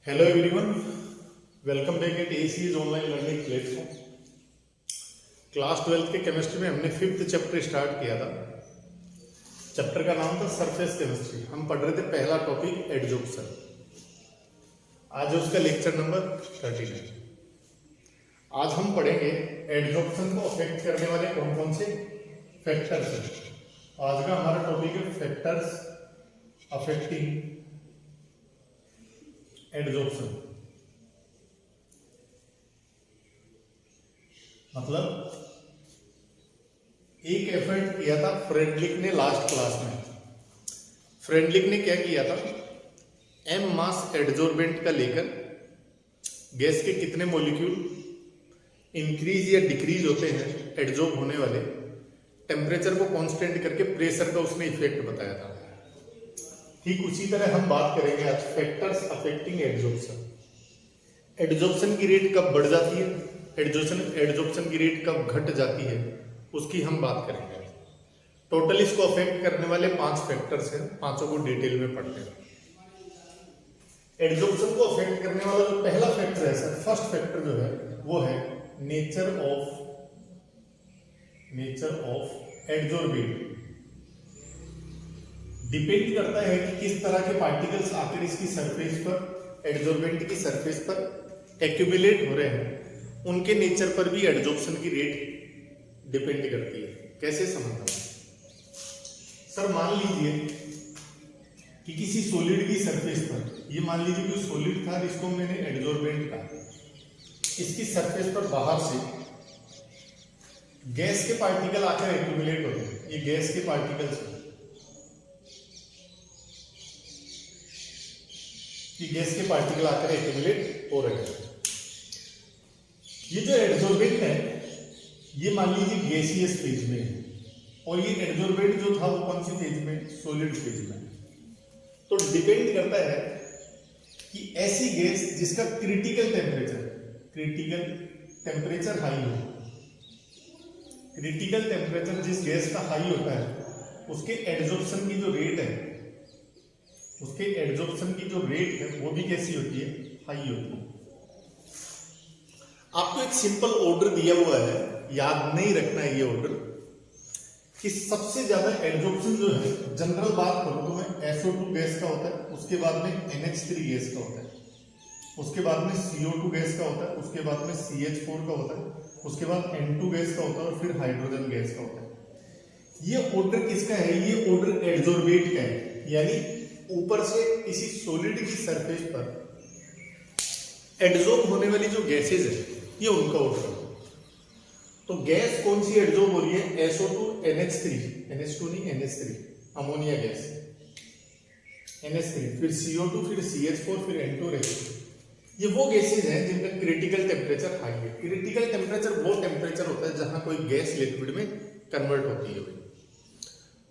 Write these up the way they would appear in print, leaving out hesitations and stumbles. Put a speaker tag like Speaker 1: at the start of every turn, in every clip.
Speaker 1: Hello everyone, welcome back at ACs online learning platform. Class 12th के chemistry में हमने 5th chapter start किया था। चैप्टर का नाम था सरफेस केमिस्ट्री। हम पढ़ रहे थे पहला टॉपिक एडजॉर्प्शन। आज उसका लेक्चर नंबर 39। आज हम पढ़ेंगे एडजॉर्प्शन को अफेक्ट करने वाले कौन कौन से फैक्टर्स हैं। आज का हमारा टॉपिक है फैक्टर्स अफेक्टिंग एडजॉर्प्शन। मतलब एक एफर्ट किया था फ्रेडलिक ने लास्ट क्लास में। फ्रेडलिक ने क्या किया था, एम मास एडजॉर्बेंट का लेकर गैस के कितने मॉलिक्यूल इंक्रीज या डिक्रीज होते हैं एडजॉर्ब होने वाले, टेम्परेचर को कांस्टेंट करके प्रेशर का उसने इफेक्ट बताया था। ठीक उसी तरह हम बात करेंगे आज फैक्टर्स अफेक्टिंग एडजॉर्प्शन। एडजॉर्प्शन की रेट कब बढ़ जाती है, एडजॉर्प्शन की रेट कब घट जाती है, उसकी हम बात करेंगे। टोटल इसको अफेक्ट करने वाले 5 फैक्टर्स हैं, पांचों को डिटेल में पढ़ते हैं। एडजॉर्प्शन को अफेक्ट करने वाला जो पहला फैक्टर है सर, फर्स्ट फैक्टर जो है वो है नेचर ऑफ एडजॉर्बेंट। डिपेंड करता है कि किस तरह के पार्टिकल्स आकर इसकी सरफेस पर, एडजॉर्बेंट की सरफेस पर एक्यूमुलेट हो रहे हैं, उनके नेचर पर भी एडजॉर्प्शन की रेट डिपेंड करती है। कैसे समझना सर, मान लीजिए कि किसी सॉलिड की सरफेस पर, ये मान लीजिए कोई सॉलिड था जिसको मैंने एडजॉर्बेंट कहा, इसकी सरफेस पर बाहर से गैस के पार्टिकल आकर एक्यूमुलेट होते हैं। ये गैस के पार्टिकल्स हैं, कि गैस के पार्टिकल आकर एक्यूमुलेट हो रहे हैं। ये जो एडजॉर्बेंट है ये मान लीजिए गैसियस फेज में है, और ये एडजॉर्बेंट जो था वो कौन सी फेज में, सॉलिड फेज में। तो डिपेंड करता है कि ऐसी गैस जिसका क्रिटिकल टेम्परेचर हाई हो, क्रिटिकल टेम्परेचर जिस गैस का हाई होता है उसके एडजॉर्प्शन की जो रेट है, वो भी कैसी होती है, हाई होती है। आपको एक सिंपल ऑर्डर दिया हुआ है, याद नहीं रखना है ये ऑर्डर, कि सबसे ज्यादा एडजॉर्प्शन जो है, जनरल बात करूं तो मैं SO2 गैस का होता है, उसके बाद में NH3 गैस का होता है, उसके बाद में CO2 गैस का होता है, उसके बाद में CH4 का होता है, उसके बाद N2 गैस का होता है, और फिर हाइड्रोजन गैस का होता है। ये ऑर्डर किसका है, ये ऑर्डर एडजॉर्बेंट का है। यानी ऊपर से किसी सॉलिड की सरफेस पर एडजॉर्ब होने वाली जो गैसेज है ये उनका ऑर्डर है। तो गैस कौन सी एडजॉर्ब हो रही है, SO2 NH2 नहीं NH3, अमोनिया गैस NH3, फिर CO2, फिर CH4, फिर N2 रहेगी। ये वो गैसेज हैं जिनका क्रिटिकल टेम्परेचर हाई है। क्रिटिकल टेम्परेचर वो टेम्परेचर होता है जहां कोई गैस लिक्विड में कन्वर्ट होती है।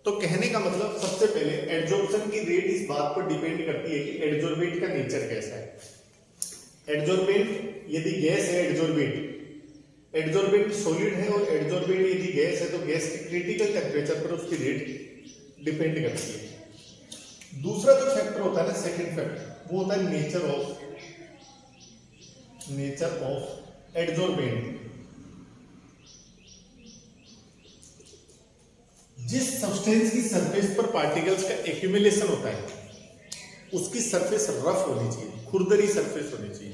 Speaker 1: तो कहने का मतलब सबसे पहले एडजॉर्प्शन की रेट इस बात पर डिपेंड करती है कि एडजॉर्बेंट का नेचर कैसा है। एडजॉर्बेंट यदि गैस है, एडजॉर्बेंट सॉलिड है, और एडजॉर्बेंट यदि गैस है तो गैस के क्रिटिकल टेम्परेचर पर उसकी रेट डिपेंड करती है। दूसरा जो फैक्टर होता है ना, सेकंड फैक्टर, वो होता है नेचर ऑफ एडजॉर्बेंट। जिस सब्सटेंस की सरफेस पर पार्टिकल्स का एक्यूमुलेशन होता है उसकी सरफेस रफ होनी चाहिए, खुरदरी सरफेस होनी चाहिए।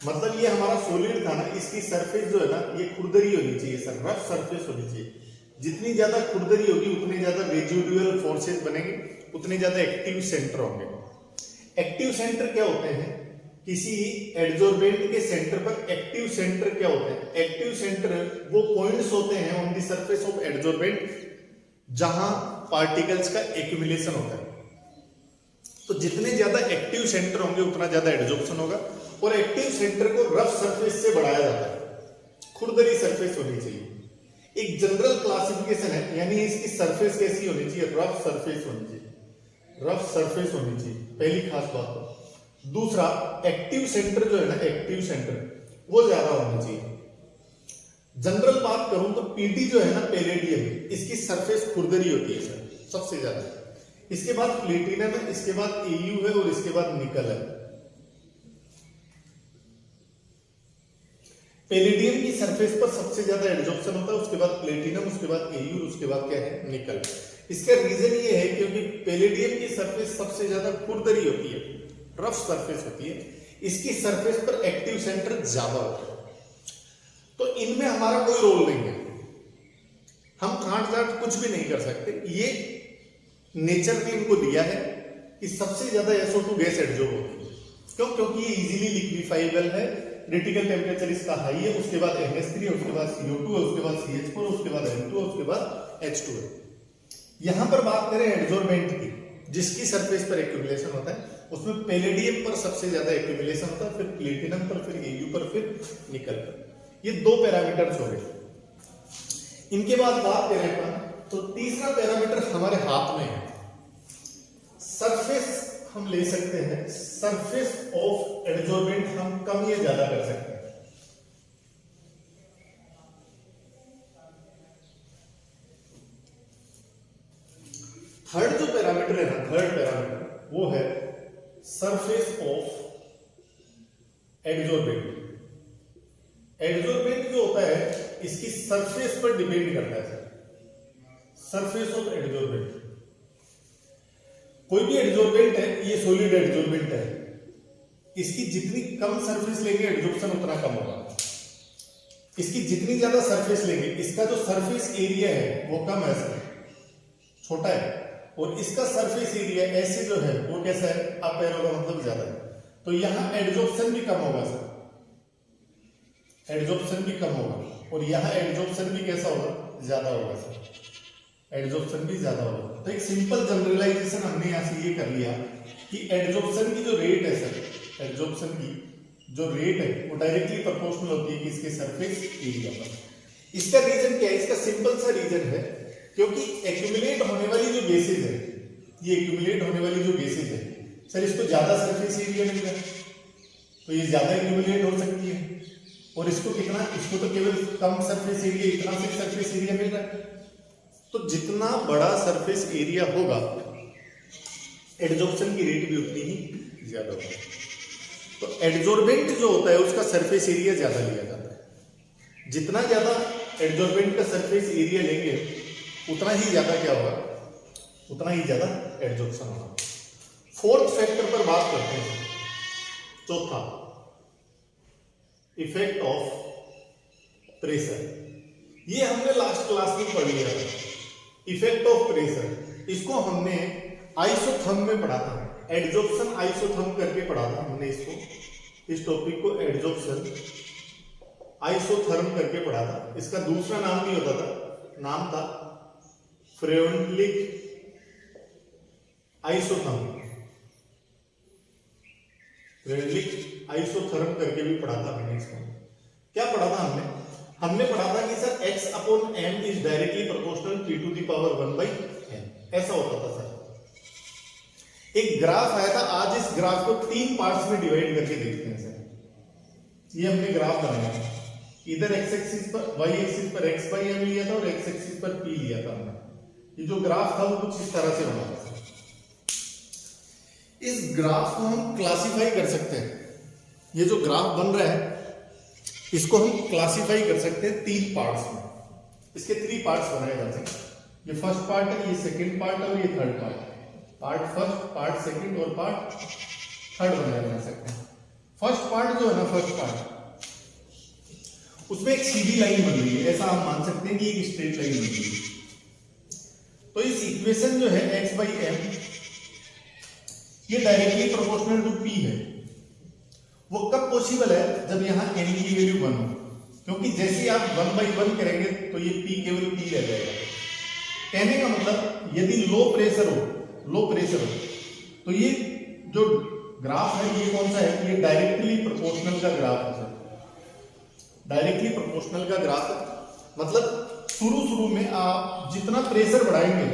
Speaker 1: मतलब ये हमारा सॉलिड था ना, इसकी सरफेस जो है ना ये खुरदरी होनी चाहिए सर, रफ सरफेस होनी चाहिए। जितनी ज्यादा खुरदरी होगी उतने ज्यादा रेजिडुअल फोर्सेस बनेंगे, उतने ज्यादा एक्टिव सेंटर होंगे। एक्टिव सेंटर क्या होते हैं, किसी एडजॉर्बेंट के सेंटर पर एक्टिव सेंटर क्या होते हैं, एक्टिव सेंटर वो पॉइंट्स होते हैं on the surface of adsorbent जहां पार्टिकल्स का एक्यूमुलेशन होता है। तो जितने ज्यादा एक्टिव सेंटर होंगे उतना ज्यादा एडजॉर्प्शन होगा, और एक्टिव सेंटर को रफ सरफेस से बढ़ाया जाता है, खुरदरी सरफेस होनी चाहिए। एक जनरल क्लासिफिकेशन है, यानी इसकी सरफेस कैसी होनी चाहिए, रफ सरफेस होनी चाहिए, पहली खास बात तो। दूसरा, एक्टिव सेंटर जो है ना, एक्टिव सेंटर वो ज्यादा होना चाहिए। जनरल बात करूं तो पीटी जो है ना, पैलेडियम, इसकी सरफेस खुरदरी होती है सर सबसे ज्यादा। इसके बाद प्लेटिनम है, इसके बाद एयू है, और इसके बाद निकल है। पैलेडियम की सरफेस पर सबसे ज्यादा एडजॉर्प्शन होता है, उसके बाद प्लेटिनम, उसके बाद एयू, उसके बाद क्या है, निकल। इसका रीजन ये है क्योंकि पैलेडियम की सरफेस सबसे ज्यादा खुरदरी होती है, रफ सरफेस होती है, इसकी सरफेस पर एक्टिव सेंटर ज्यादा होता है। तो इनमें हमारा कोई रोल नहीं है, हम काट काट कुछ भी नहीं कर सकते। ये नेचर ने इनको दिया है कि सबसे ज्यादा SO2 गैस एडजॉर्ब होती है। क्यों? क्योंकि ये इजीली लिक्विफाइबल है, क्रिटिकल टेम्परेचर इसका हाई है, उसके बाद NH3, उसके बाद CO2, उसके बाद CH4, उसके बाद N2, उसके बाद H2 है। यहां पर बात करें एडजॉर्बेंट की, जिसकी सरफेस पर एक्यूमुलेशन होता है, उसमें पैलेडियम पर सबसे ज्यादा एक्यूमुलेशन होता है, फिर प्लेटिनम पर, फिर एयू पर, फिर निकल पर। ये दो पैरामीटर्स हो गए। इनके बाद बात करें अपन, तो तीसरा पैरामीटर हमारे हाथ में है, सरफेस हम ले सकते हैं, सरफेस ऑफ एडजॉर्बेंट हम कम या ज्यादा कर सकते हैं। थर्ड जो पैरामीटर है ना, थर्ड पैरामीटर वो है सरफेस ऑफ एडजॉर्बेंट। एडजॉर्बेंट जो होता है इसकी सरफेस पर डिपेंड करता है सर, सरफेस ऑफ एडजॉर्बेंट। कोई भी एडजॉर्बेंट है, ये सॉलिड एडजॉर्बेंट है, इसकी जितनी कम सरफेस लेंगे एडजॉर्प्शन उतना कम होगा। इसकी जितनी ज्यादा सरफेस लेंगे, इसका जो सरफेस एरिया है वो कम है सर, छोटा है, और इसका सरफेस एरिया ऐसे जो है वो कैसा है, अप एरो का मतलब ज्यादा है। तो यहां एडजॉर्प्शन भी कम होगा सर, एडजॉर्प्शन भी कम होगा, और यहां एडजॉर्प्शन भी कैसा होगा, ज्यादा होगा सर, एडजॉर्प्शन भी ज्यादा होगा। तो एक सिंपल जनरलाइजेशन हमने यहां से ये कर लिया कि एडजॉर्प्शन की जो रेट है सर, एडजॉर्प्शन की जो रेट है वो डायरेक्टली प्रोपोर्शनल होती है किसके, सरफेस एरिया पर। इसका रीजन क्या है? इसका सिंपल सा रीजन है क्योंकि एक्यूमुलेट होने वाली जो गेसेज है, ये एक्यूमुलेट होने वाली जो गेसेज है सर, इसको ज्यादा सरफेस एरिया मिल रहा है, तो ये ज्यादा एक्यूमुलेट हो सकती है। और इसको कितना, इसको तो केवल कम सरफेस एरिया, इतना से सरफेस एरिया मिल रहा है। तो जितना बड़ा सरफेस एरिया होगा, एडजॉर्प्शन की रेट भी उतनी ही ज्यादा होगी। तो एडजॉर्बेंट जो होता है उसका सरफेस एरिया ज्यादा लिया जाता है। जितना ज्यादा एडजॉर्बेंट का सरफेस एरिया लेंगे उतना ही ज्यादा क्या होगा, उतना ही ज्यादा एडजॉर्प्शन होगा। फोर्थ फैक्टर पर बात करते हैं, चौथा, इफेक्ट ऑफ प्रेशर। ये हमने लास्ट क्लास में पढ़ लिया था, इफेक्ट ऑफ प्रेशर। इसको हमने आइसोथर्म में पढ़ा था, एडजॉर्प्शन आइसोथर्म करके पढ़ा था हमने इसको, इस टॉपिक को एडजॉर्प्शन आइसोथर्म करके पढ़ा था। इसका दूसरा नाम भी होता था, नाम था फ्रेवेंटलिक आइसोथर्म, फ्रेवेंटलिक आइसोथर्म करके भी पढ़ा था हमने इसको। क्या पढ़ा था हमने? हमने पढ़ा था कि sir x upon m is directly proportional p to the power 1/n, ऐसा होता था सर। एक ग्राफ आया था, आज इस ग्राफ को 3 पार्ट्स में डिवाइड करके देखते हैं सर। ये हमने ग्राफ बनाया था, इधर x एक्सिस पर, y एक्सिस पर x/m लिया था और x एक्सिस पर p लिया था हमने। ये जो ग्राफ था वो कुछ इस तरह से बना था। इस ग्राफ को हम क्लासिफाई कर सकते हैं, ये जो ग्राफ बन रहा है इसको हम क्लासिफाई कर सकते हैं 3 पार्ट्स में। इसके 3 पार्ट्स बनाए जाते हैं, ये फर्स्ट पार्ट है, ये सेकंड पार्ट है और ये थर्ड पार्ट है। पार्ट फर्स्ट, पार्ट सेकंड और पार्ट थर्ड बनाए जा सकते हैं। फर्स्ट पार्ट जो है ना, फर्स्ट पार्ट, उसमें एक सीधी लाइन बन रही है, ऐसा हम मान सकते हैं कि एक स्ट्रेट लाइन बन रही है। तो इस इक्वेशन जो है x/m ये डायरेक्टली प्रोपोर्शनल टू p है। वो कब पॉसिबल है? जब यहां n की वैल्यू 1 हो, क्योंकि जैसे ही आप 1/1 करेंगे तो ये p केवल p रह जाएगा। कहने का मतलब यदि लो प्रेशर हो, लो प्रेशर हो, तो ये जो ग्राफ है ये कौन सा है? ये डायरेक्टली प्रोपोर्शनल का ग्राफ है सर, डायरेक्टली प्रोपोर्शनल का ग्राफ है। मतलब शुरू में आप जितना प्रेशर बढ़ाएंगे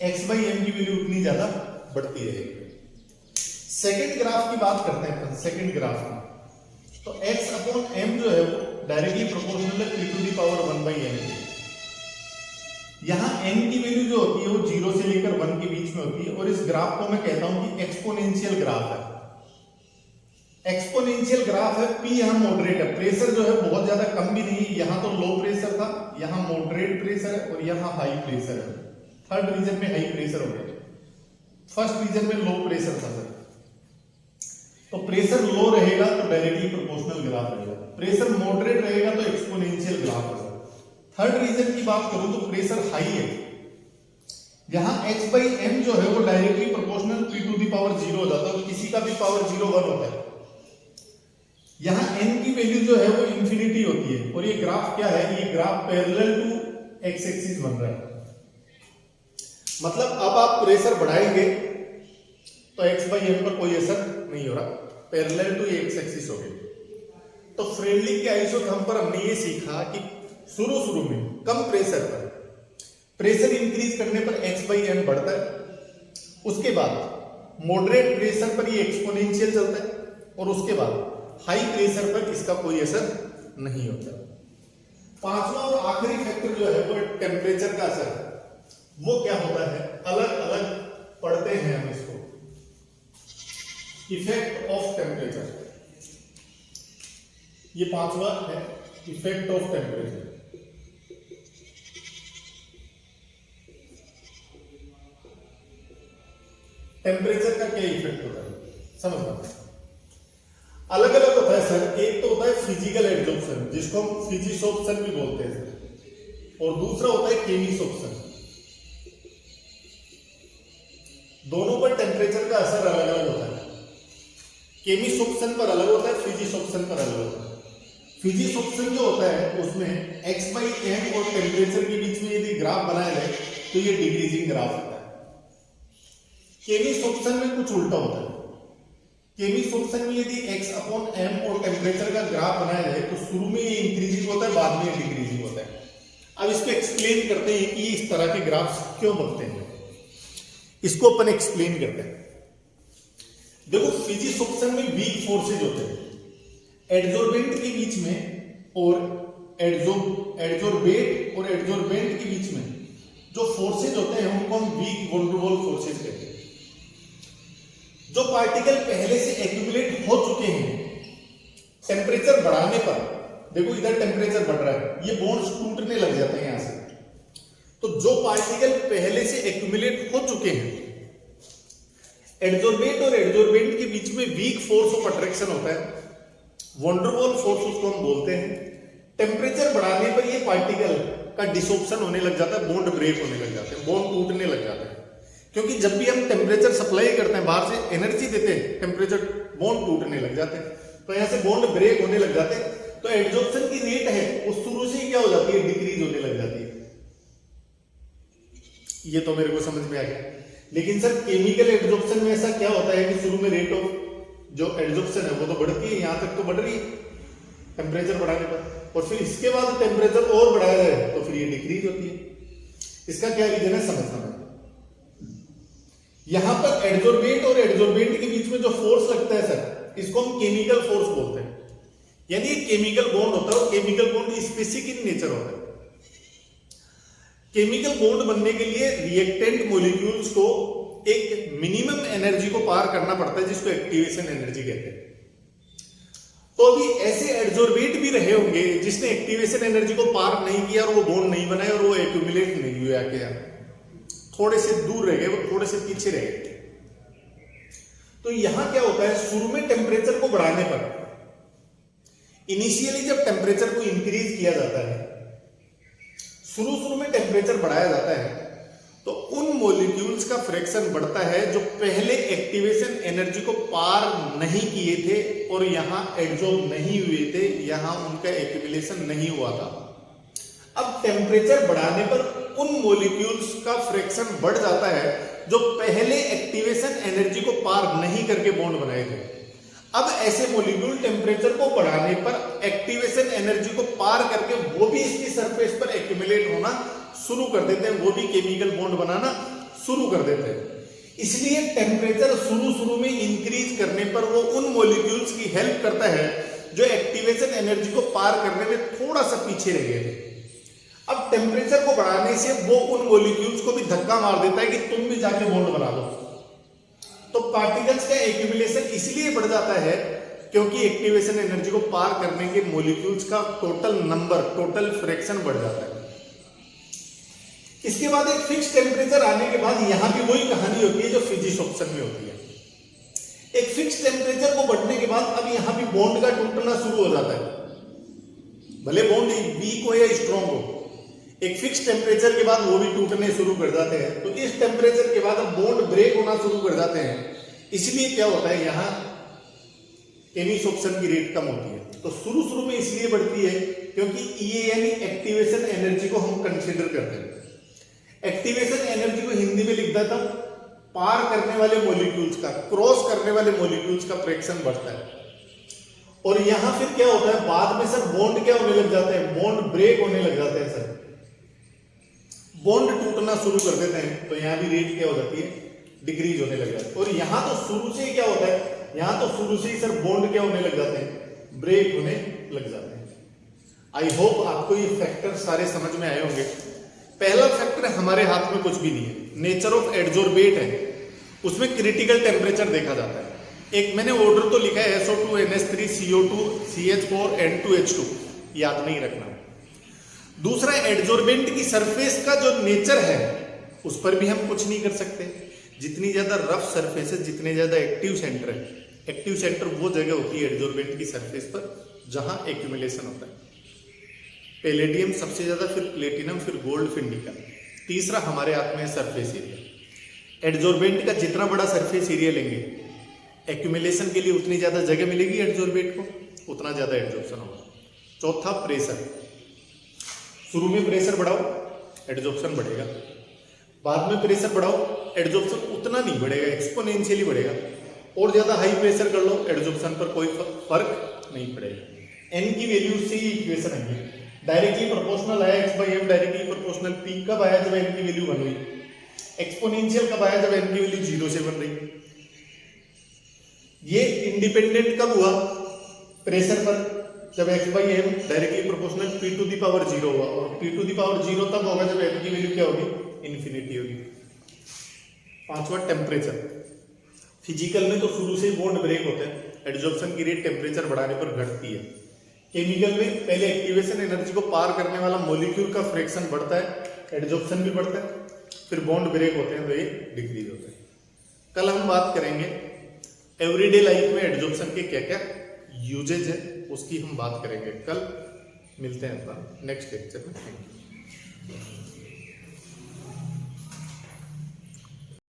Speaker 1: x/m की वैल्यू उतनी ज्यादा बढ़ती रहेगी। सेकंड ग्राफ की बात करते हैं अपन, सेकंड ग्राफ की, तो x अपॉन m जो है वो डायरेक्टली प्रोपोर्शनल है p to the power 1/n। यहां n की वैल्यू जो होती है वो 0 से लेकर 1 के बीच में होती है, और इस ग्राफ को मैं कहता हूं कि एक्सपोनेंशियल ग्राफ है। एक्सपोनेंशियल ग्राफ है, पी यहां मॉडरेट है, प्रेशर जो है बहुत ज्यादा कम भी नहीं, यहां तो लो प्रेशर था, यहां मॉडरेट प्रेशर है और यहां हाई प्रेशर है। थर्ड रीजन में हाई प्रेशर हो गया, फर्स्ट रीजन में लो प्रेशर था सर। तो प्रेशर लो रहेगा तो डायरेक्टली प्रोपोर्शनल ग्राफ रहेगा, प्रेशर मॉडरेट रहेगा तो एक्सपोनेंशियल ग्राफ होगा। थर्ड रीजन की बात करूं तो प्रेशर हाई है, यहां h/m जो है वो directly proportional p to the power 0 हो जाता है, और किसी का भी पावर 0 1 होता है। यहां n की वैल्यू जो है वो इंफिनिटी होती है, और ये ग्राफ क्या है, ये graph parallel to x axis बन रहा है। मतलब अब आप प्रेशर बढ़ाएंगे तो h/m पर कोई असर नहीं हो रहा, पैरेलल टू x एक्सिस हो गई। तो फ्रेंडली के आइसोथर्म पर हमने ये सीखा कि शुरू में कम प्रेशर पर प्रेशर इंक्रीज करने पर h/m बढ़ता है, उसके बाद मॉडरेट प्रेशर पर ये एक्सपोनेंशियल चलता है, और उसके बाद हाई प्रेशर पर इसका कोई असर नहीं होता। पांचवा और आखिरी फैक्टर जो है वो टेम्परेचर का असर है। वो क्या होता है, अलग अलग पढ़ते हैं हम इसको, इफेक्ट ऑफ टेम्परेचर, ये पांचवा है इफेक्ट ऑफ टेम्परेचर। टेम्परेचर का क्या इफेक्ट होता है समझना। अलग अलग होता है सर, एक तो होता है फिजिकल एब्जॉर्प्शन जिसको हम फिजिसोप्शन भी बोलते हैं, और दूसरा होता है केमिसोप्शन। दोनों पर टेम्परेचर का असर अलग अलग होता है, केमिसोप्शन पर अलग होता है, फिजिसोप्शन पर अलग होता है। फिजिसोप्शन जो होता है उसमें h/m और टेम्परेचर के बीच में यदि ग्राफ बनाया जाए तो ये डिक्रीजिंग ग्राफ होता है। केमिसोप्शन में कुछ उल्टा होता है, केमिसोप्शन में यदि x/m और टेम्परेचर का ग्राफ बनाया जाए तो शुरू में ये इंक्रीजिंग होता है, बाद में ये डिक्रीजिंग होता है। अब इसको एक्सप्लेन करते हैं कि इस तरह के ग्राफ्स क्यों बनते हैं, इसको अपन एक्सप्लेन करते हैं। देखो फिजिसोप्शन में वीक फोर्सेज होते हैं, एड्जॉर्बेंट के बीच में और एड्जॉर्बेट और एड्जॉर्बेंट के बीच में जो फोर्सेज होते हैं उनको हम वीक वंडरवॉल फोर्सेज कहते हैं। जो पार्टिकल पहले से एक्यूमुलेट हो चुके हैं, टेम्परेचर बढ़ाने पर, देखो इधर टेम्परेचर बढ़ रहा है, ये बॉन्ड्स टूटने लग जाते हैं यहां से। तो जो पार्टिकल पहले से एक्यूमुलेट हो चुके हैं, एड्जॉर्बेट और एड्जॉर्बेंट के बीच में वीक फोर्स ऑफ अट्रैक्शन होता है, वंडरवॉल फोर्स उसको हम बोलते हैं। टेम्परेचर बढ़ाने पर ये पार्टिकल का डिसॉप्शन होने लग जाता है, बॉन्ड ब्रेक होने लग जाते हैं, बॉन्ड टूटने लग जाते हैं। क्योंकि जब भी हम टेम्परेचर सप्लाई करते हैं, बाहर से एनर्जी देते हैं, टेम्परेचर बॉन्ड टूटने लग जाते हैं, तो यहां से बॉन्ड ब्रेक होने लग जाते हैं। तो एड्जॉर्प्शन की रेट है वो शुरू से ही क्या हो जाती है, डिक्रीज होने लग जाती है। ये तो मेरे को समझ में आ गया। लेकिन सर केमिकल एड्जॉर्प्शन में ऐसा क्या होता है कि शुरू में रेट ऑफ जो एड्जॉर्प्शन है वो तो बढ़ती है, यहां तक तो बढ़ रही है टेम्परेचर बढ़ाने पर, और फिर इसके बाद टेम्परेचर और बढ़ाया जाए तो फिर ये डिक्रीज होती है। इसका क्या रीजन है समझना है। यहां पर एड्जॉर्बेंट और एड्जॉर्बेंट के बीच में जो फोर्स लगता है सर, इसको हम केमिकल फोर्स बोलते हैं। यानी एक केमिकल बॉन्ड होता है, और chemical bond specific in nature होता है। केमिकल बॉन्ड बनने के लिए रिएक्टेंट मॉलिक्यूल्स को एक मिनिमम एनर्जी को पार करना पड़ता है, जिसको एक्टिवेशन एनर्जी कहते हैं। तो अभी ऐसे एड्जॉर्बेंट भी रहे होंगे जिसने एक्टिवेशन एनर्जी को पार नहीं किया और वो बॉन्ड नहीं बनाए और वो एक्यूमुलेट नहीं हुए, आके थोड़े से दूर रह गए, वो थोड़े से पीछे रह गए। तो यहां क्या होता है, शुरू में टेम्परेचर को बढ़ाने पर, इनिशियली जब टेम्परेचर को इंक्रीज किया जाता है, शुरू में टेम्परेचर बढ़ाया जाता है, तो उन मॉलिक्यूल्स का फ्रैक्शन बढ़ता है जो पहले एक्टिवेशन एनर्जी को पार नहीं किए थे और यहां एड्जॉर्ब नहीं हुए थे, यहां उनका एक्यूमुलेशन नहीं हुआ था। अब टेम्परेचर बढ़ाने पर उन मॉलिक्यूल्स का फ्रैक्शन बढ़ जाता है जो पहले एक्टिवेशन एनर्जी को पार नहीं करके बॉन्ड बनाए थे। अब ऐसे मॉलिक्यूल टेम्परेचर को बढ़ाने पर एक्टिवेशन एनर्जी को पार करके वो भी इसकी सरफेस पर एक्यूमुलेट होना शुरू कर देते हैं, वो भी केमिकल बॉन्ड बनाना शुरू कर देते हैं। इसलिए टेम्परेचर शुरू में इंक्रीज करने पर वो उन मॉलिक्यूल्स की हेल्प करता है जो एक्टिवेशन एनर्जी को पार करने में थोड़ा सा पीछे रह गए थे। अब टेम्परेचर को बढ़ाने से वो उन मॉलिक्यूल्स को भी धक्का मार देता है कि तुम भी जाके बॉन्ड बना दो। तो पार्टिकल्स का एक्यूमुलेशन इसलिए बढ़ जाता है क्योंकि एक्टिवेशन एनर्जी को पार करने के मॉलिक्यूल्स का टोटल नंबर, टोटल फ्रैक्शन बढ़ जाता है। इसके बाद एक फिक्स टेम्परेचर आने के बाद यहां भी वही कहानी होती है जो फिजिक्स ऑप्शन में होती है। एक फिक्स टेम्परेचर को बढ़ने के बाद अब यहां भी बॉन्ड का टूटना शुरू हो जाता है, भले बॉन्ड वीक हो या स्ट्रॉन्ग हो, एक फिक्स टेम्परेचर के बाद वो भी टूटने शुरू कर जाते हैं। तो इस टेम्परेचर के बाद अब बॉन्ड ब्रेक होना शुरू कर जाते हैं। इसलिए क्या होता है, यहां एनिसोप्शन की रेट कम होती है। तो शुरू में इसलिए बढ़ती है क्योंकि ये यानी एक्टिवेशन एनर्जी को हम कंसीडर करते हैं। एक्टिवेशन एनर्जी को हिंदी में लिख देता हूं, पार करने वाले मॉलिक्यूल्स का, क्रॉस करने वाले मॉलिक्यूल्स का फ्रैक्शन बढ़ता है। और यहां फिर क्या होता है, बाद में सर बॉन्ड क्या होने लग जाते हैं, बॉन्ड ब्रेक होने लग जाते हैं सर, बॉन्ड टूटना शुरू कर देते हैं। तो यहां भी रेट क्या हो जाती है, डिक्रीज होने लग जाती है। और यहां तो शुरू से ही क्या होता है, यहां तो शुरू से ही सर बॉन्ड क्या होने लग जाते हैं, ब्रेक होने लग जाते हैं। आई होप आपको ये फैक्टर सारे समझ में आए होंगे। पहला फैक्टर हमारे हाथ में कुछ भी नहीं है, नेचर ऑफ एडजॉर्बेट है, उसमें क्रिटिकल टेम्परेचर देखा जाता है। एक मैंने ऑर्डर तो लिखा है SO2 NH3 CO2 CH4 N2H2, याद नहीं रखना। दूसरा, एडजॉर्बेंट की सरफेस का जो नेचर है उस पर भी हम कुछ नहीं कर सकते। जितनी ज्यादा रफ सरफेस है, जितने ज्यादा एक्टिव सेंटर है, एक्टिव सेंटर वो जगह होती है एडजॉर्बेंट की सरफेस पर जहां एक्यूमुलेशन होता है। पैलेडियम सबसे ज्यादा, फिर प्लेटिनम, फिर गोल्ड, फिर निकल। तीसरा हमारे हाथ में है सरफेस एरिया। एडजॉर्बेंट का जितना बड़ा सरफेस एरिया लेंगे, एक्यूमुलेशन के लिए उतनी ज्यादा जगह मिलेगी एडजॉर्बेंट को, उतना ज्यादा एडजॉर्प्शन होगा। चौथा, प्रेशर। शुरू में प्रेशर बढ़ाओ, एडजॉर्प्शन बढ़ेगा। बाद में प्रेशर बढ़ाओ, एडजॉर्प्शन उतना नहीं बढ़ेगा, एक्सपोनेंशियली बढ़ेगा। और ज्यादा हाई प्रेशर कर लो, एडजॉर्प्शन पर कोई फर्क नहीं पड़ेगा। एन की वैल्यू से ही इक्वेशन है, डायरेक्टली प्रोपोर्शनल आया x/m, डायरेक्टली प्रोपोर्शनल पी कब आया, जब n की वैल्यू 1 हुई। एक्सपोनेंशियल कब आया, जब n की वैल्यू 0 से 1 रही। ये इंडिपेंडेंट कब हुआ, प्रेशर पर, जब x/m directly proportional p to the power 0 हुआ। और p टू द पावर 0 तब होगा जब n की वैल्यू क्या होगी, इन्फिनिटी होगी। पांचवा, टेम्परेचर। फिजिकल में तो शुरू से ही बॉन्ड ब्रेक होते हैं, एडजॉर्प्शन की रेट टेम्परेचर बढ़ाने पर घटती है। केमिकल में पहले एक्टिवेशन एनर्जी को पार करने वाला मॉलिक्यूल का फ्रैक्शन बढ़ता है, एडजॉर्प्शन भी बढ़ता है, फिर बॉन्ड ब्रेक होते हैं तो ये डिक्रीज होते हैं। कल हम बात करेंगे एवरीडे लाइफ में एडजॉर्प्शन के क्या क्या यूजेज है, उसकी हम बात करेंगे। कल मिलते हैं नेक्स्ट लेक्चर में। Thank you.